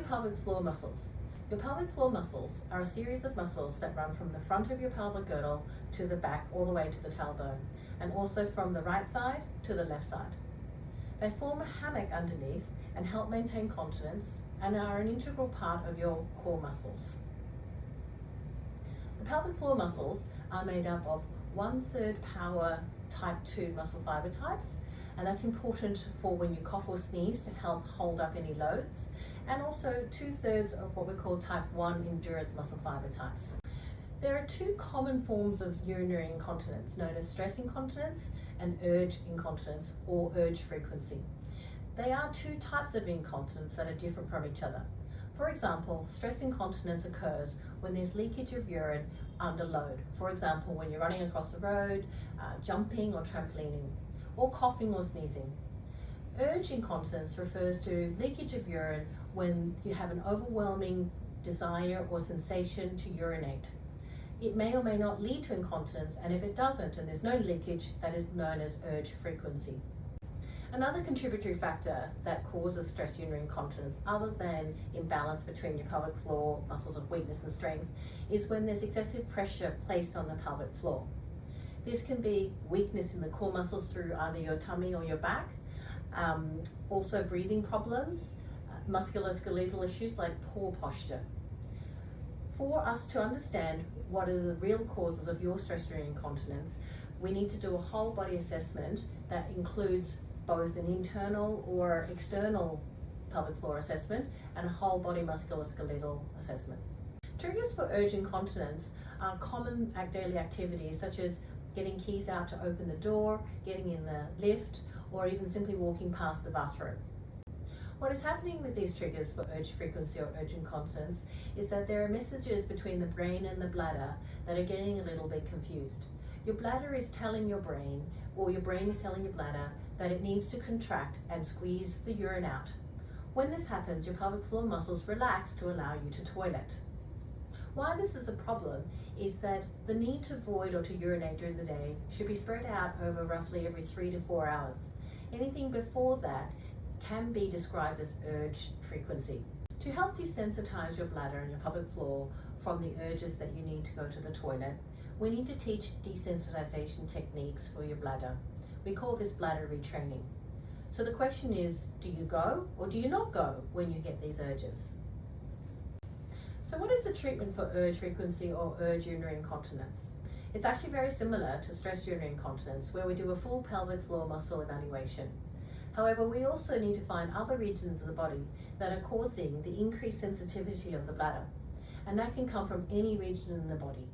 pelvic floor muscles? Your pelvic floor muscles are a series of muscles that run from the front of your pelvic girdle to the back all the way to the tailbone, and also from the right side to the left side. They form a hammock underneath and help maintain continence and are an integral part of your core muscles. The pelvic floor muscles are made up of 1/3 power type 2 muscle fiber types, and that's important for when you cough or sneeze to help hold up any loads, and also 2/3 of what we call type 1 endurance muscle fiber types. There are two common forms of urinary incontinence known as stress incontinence and urge incontinence or urge frequency. They are two types of incontinence that are different from each other. For example, stress incontinence occurs when there's leakage of urine under load. For example, when you're running across the road, jumping or trampolining, or coughing or sneezing. Urge incontinence refers to leakage of urine when you have an overwhelming desire or sensation to urinate. It may or may not lead to incontinence, and if it doesn't and there's no leakage, that is known as urge frequency. Another contributory factor that causes stress urinary incontinence, other than imbalance between your pelvic floor muscles of weakness and strength, is when there's excessive pressure placed on the pelvic floor. This can be weakness in the core muscles through either your tummy or your back, also breathing problems, musculoskeletal issues like poor posture. For us to understand what are the real causes of your stress urinary incontinence, we need to do a whole body assessment that includes both an internal or external pelvic floor assessment and a whole body musculoskeletal assessment. Triggers for urge incontinence are common daily activities such as getting keys out to open the door, getting in the lift, or even simply walking past the bathroom. What is happening with these triggers for urge frequency or urge incontinence is that there are messages between the brain and the bladder that are getting a little bit confused. Your bladder is telling your brain, or your brain is telling your bladder, that it needs to contract and squeeze the urine out. When this happens, your pelvic floor muscles relax to allow you to toilet. Why this is a problem is that the need to void or to urinate during the day should be spread out over roughly every 3 to 4 hours. Anything before that can be described as urge frequency. To help desensitize your bladder and your pelvic floor from the urges that you need to go to the toilet, we need to teach desensitization techniques for your bladder. We call this bladder retraining. So the question is, do you go or do you not go when you get these urges? So what is the treatment for urge frequency or urge urinary incontinence? It's actually very similar to stress urinary incontinence, where we do a full pelvic floor muscle evaluation. However, we also need to find other regions of the body that are causing the increased sensitivity of the bladder, and that can come from any region in the body.